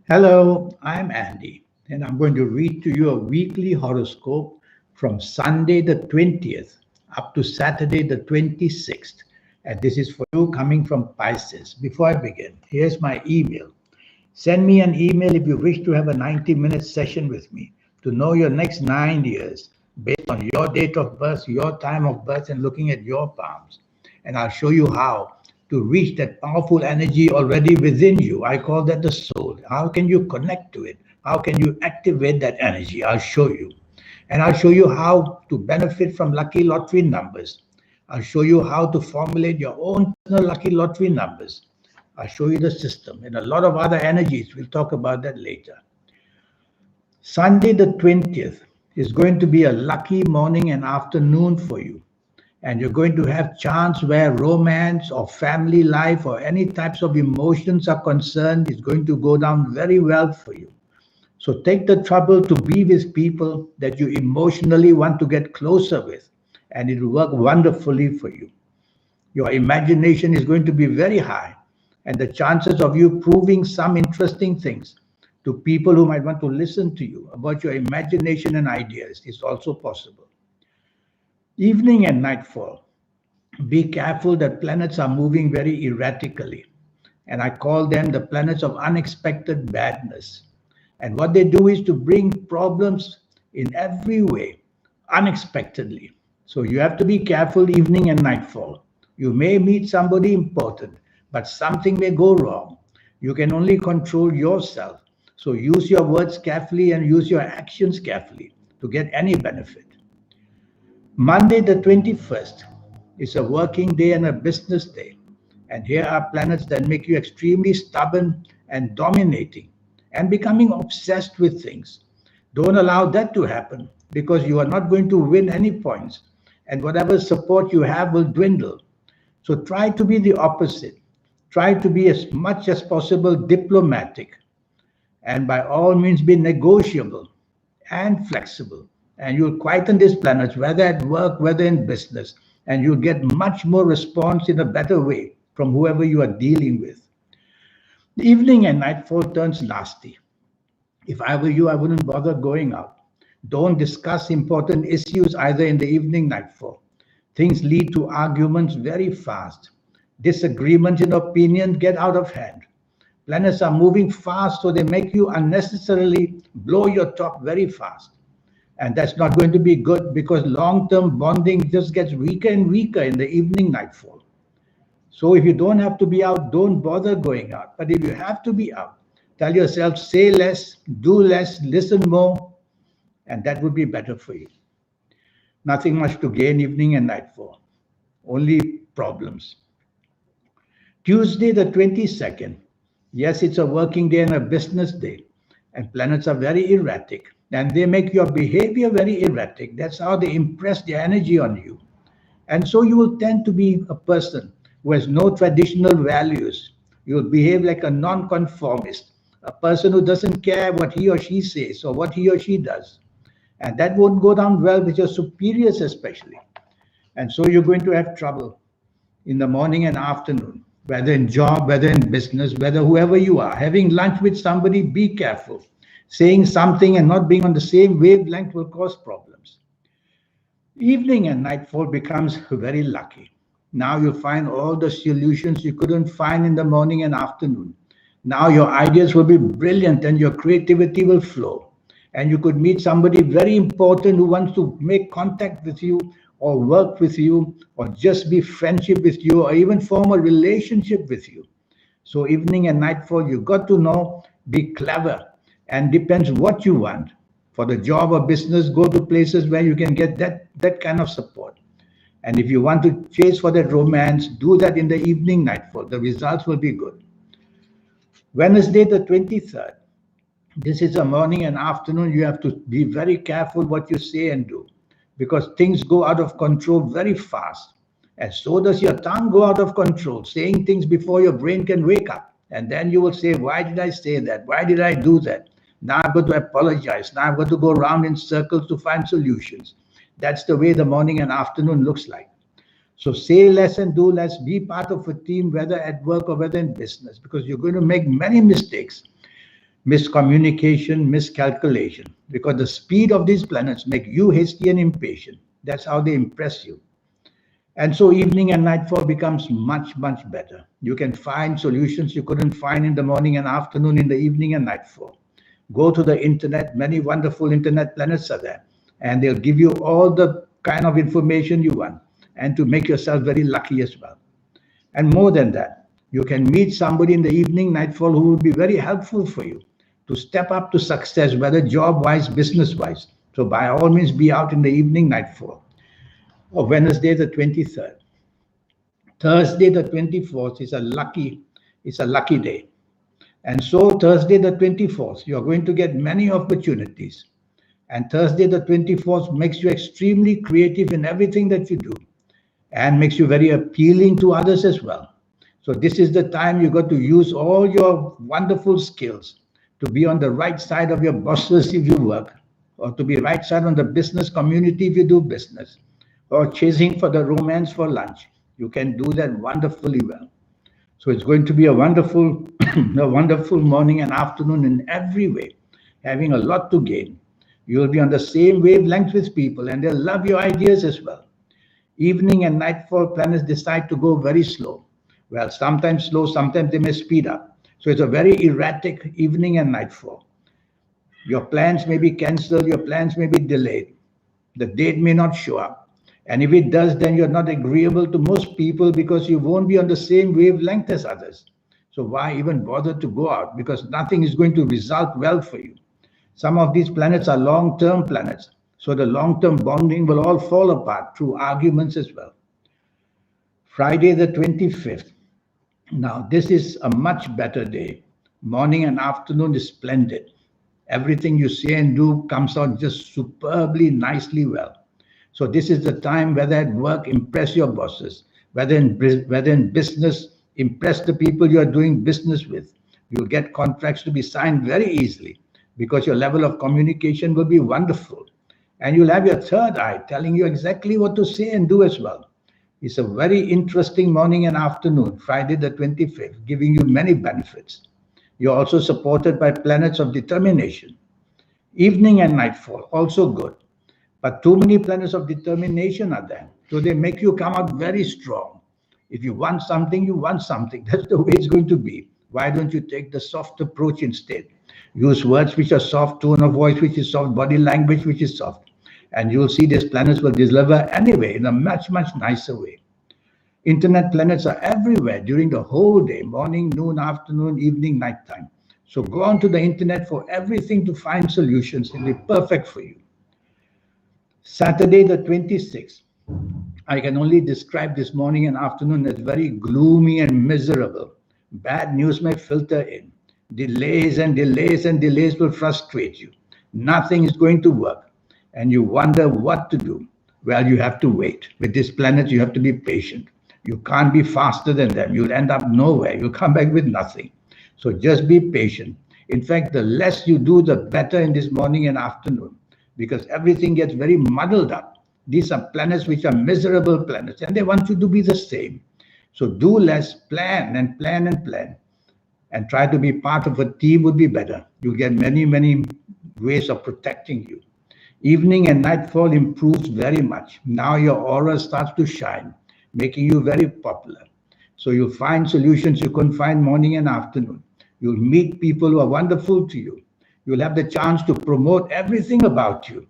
Hello, I'm Andy, and I'm going to read to you a weekly horoscope from Sunday the 20th up to Saturday the 26th. And this is for you coming from Pisces. Before I begin, here's my email. Send me an email if you wish to have a 90-minute session with me to know your next 9 years based on your date of birth, your time of birth, and looking at your palms. And I'll show you how to reach that powerful energy already within you. I call that the soul. How can you connect to it? How can you activate that energy? I'll show you. And I'll show you how to benefit from lucky lottery numbers. I'll show you how to formulate your own personal lucky lottery numbers. I'll show you the system and a lot of other energies. We'll talk about that later. Sunday the 20th is going to be a lucky morning and afternoon for you. And you're going to have chance where romance or family life or any types of emotions are concerned is going to go down very well for you. So take the trouble to be with people that you emotionally want to get closer with, and it will work wonderfully for you. Your imagination is going to be very high, and the chances of you proving some interesting things to people who might want to listen to you about your imagination and ideas is also possible. Evening and nightfall. Be careful that planets are moving very erratically, and I call them the planets of unexpected badness. And what they do is to bring problems in every way, unexpectedly. So you have to be careful evening and nightfall. You may meet somebody important, but something may go wrong. You can only control yourself. So use your words carefully and use your actions carefully to get any benefit. Monday, the 21st, is a working day and a business day. And here are planets that make you extremely stubborn and dominating and becoming obsessed with things. Don't allow that to happen because you are not going to win any points. And whatever support you have will dwindle. So try to be the opposite. Try to be as much as possible diplomatic and by all means be negotiable and flexible. And you'll quieten these planets, whether at work, whether in business, and you'll get much more response in a better way from whoever you are dealing with. The evening and nightfall turns nasty. If I were you, I wouldn't bother going out. Don't discuss important issues either in the evening nightfall. Things lead to arguments very fast. Disagreements in opinion get out of hand. Planets are moving fast, so they make you unnecessarily blow your top very fast. And that's not going to be good because long term bonding just gets weaker and weaker in the evening nightfall. So if you don't have to be out, don't bother going out. But if you have to be out, tell yourself, say less, do less, listen more, and that would be better for you. Nothing much to gain evening and nightfall, only problems. Tuesday, the 22nd. Yes, it's a working day and a business day, and planets are very erratic, and they make your behavior very erratic. That's how they impress their energy on you. And so you will tend to be a person who has no traditional values. You will behave like a nonconformist, a person who doesn't care what he or she says or what he or she does. And that won't go down well with your superiors, especially. And so you're going to have trouble in the morning and afternoon, whether in job, whether in business, whether whoever you are. Having lunch with somebody, be careful. Saying something and not being on the same wavelength will cause problems. Evening and nightfall becomes very lucky. Now you'll find all the solutions you couldn't find in the morning and afternoon. Now your ideas will be brilliant and your creativity will flow. And you could meet somebody very important who wants to make contact with you or work with you or just be friendship with you or even form a relationship with you. So evening and nightfall, you got to know, be clever and depends what you want. For the job or business, go to places where you can get that kind of support. And if you want to chase for that romance, do that in the evening nightfall. The results will be good. Wednesday, the 23rd. This is a morning and afternoon. You have to be very careful what you say and do because things go out of control very fast. And so does your tongue go out of control, saying things before your brain can wake up. And then you will say, why did I say that? Why did I do that? Now I've got to apologize. Now I've got to go around in circles to find solutions. That's the way the morning and afternoon looks like. So say less and do less. Be part of a team, whether at work or whether in business, because you're going to make many mistakes. miscommunication, miscalculation, because the speed of these planets make you hasty and impatient. That's how they impress you. And so evening and nightfall becomes much, much better. You can find solutions you couldn't find in the morning and afternoon, in the evening and nightfall. Go to the internet, many wonderful internet planets are there, and they'll give you all the kind of information you want, and to make yourself very lucky as well. And more than that, you can meet somebody in the evening, nightfall, who will be very helpful for you to step up to success, whether job wise, business wise. So, by all means, be out in the evening, nightfall. Or Wednesday, the 23rd. Thursday, the 24th is a lucky day. And so, Thursday, the 24th, you're going to get many opportunities. And Thursday, the 24th, makes you extremely creative in everything that you do, and makes you very appealing to others as well. So this is the time you got to use all your wonderful skills to be on the right side of your bosses if you work, or to be right side on the business community if you do business, or chasing for the romance for lunch. You can do that wonderfully well. So it's going to be a wonderful, a wonderful morning and afternoon in every way, having a lot to gain. You will be on the same wavelength with people, and they'll love your ideas as well. Evening and nightfall planets decide to go very slow. Well, sometimes slow, sometimes they may speed up. So it's a very erratic evening and nightfall. Your plans may be cancelled, your plans may be delayed. The date may not show up. And if it does, then you're not agreeable to most people because you won't be on the same wavelength as others. So why even bother to go out? Because nothing is going to result well for you. Some of these planets are long-term planets. So the long-term bonding will all fall apart through arguments as well. Friday the 25th. Now, this is a much better day. Morning and afternoon is splendid. Everything you say and do comes out just superbly, nicely well. So this is the time, whether at work, impress your bosses, whether in business, impress the people you are doing business with. You'll get contracts to be signed very easily because your level of communication will be wonderful. And you'll have your third eye telling you exactly what to say and do as well. It's a very interesting morning and afternoon, Friday the 25th, giving you many benefits. You're also supported by planets of determination. Evening and nightfall, also good. But too many planets of determination are there. So they make you come out very strong. If you want something, you want something. That's the way it's going to be. Why don't you take the soft approach instead? Use words which are soft, tone of voice which is soft, body language which is soft. And you'll see these planets will deliver anyway in a much, much nicer way. Internet planets are everywhere during the whole day, morning, noon, afternoon, evening, nighttime. So go onto the internet for everything to find solutions. It'll be perfect for you. Saturday the 26th. I can only describe this morning and afternoon as very gloomy and miserable. Bad news may filter in. Delays and delays and delays will frustrate you. Nothing is going to work. And you wonder what to do. Well, you have to wait. With this planet, you have to be patient. You can't be faster than them. You'll end up nowhere. You'll come back with nothing. So just be patient. In fact, the less you do, the better in this morning and afternoon, because everything gets very muddled up. These are planets which are miserable planets, and they want you to be the same. So do less, plan and plan and plan, and try to be part of a team would be better. You'll get many, many ways of protecting you. Evening and nightfall improves very much. Now your aura starts to shine, making you very popular. So you'll find solutions you couldn't find morning and afternoon. You'll meet people who are wonderful to you. You'll have the chance to promote everything about you.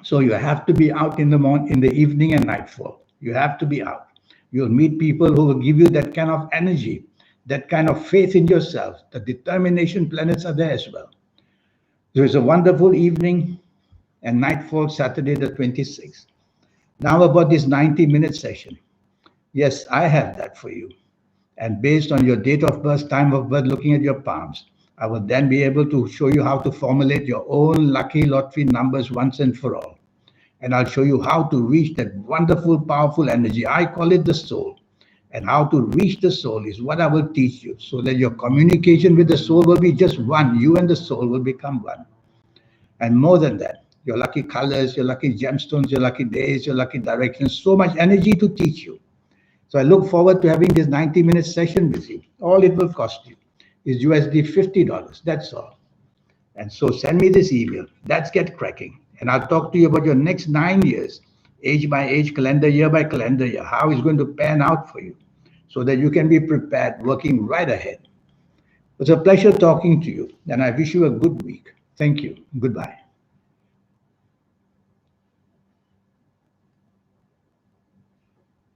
So you have to be out in the evening and nightfall. You have to be out. You'll meet people who will give you that kind of energy, that kind of faith in yourself. The determination planets are there as well. So it's a wonderful evening and nightfall, Saturday the 26th. Now about this 90-minute session. Yes, I have that for you. And based on your date of birth, time of birth, looking at your palms, I will then be able to show you how to formulate your own lucky lottery numbers once and for all. And I'll show you how to reach that wonderful, powerful energy. I call it the soul. And how to reach the soul is what I will teach you, so that your communication with the soul will be just one. You and the soul will become one. And more than that, your lucky colors, your lucky gemstones, your lucky days, your lucky directions, so much energy to teach you. So I look forward to having this 90-minute session with you. All it will cost you is USD $50. That's all. And so send me this email. Let's get cracking. And I'll talk to you about your next 9 years, age by age, calendar year by calendar year, how it's going to pan out for you so that you can be prepared, working right ahead. It's a pleasure talking to you, and I wish you a good week. Thank you. Goodbye.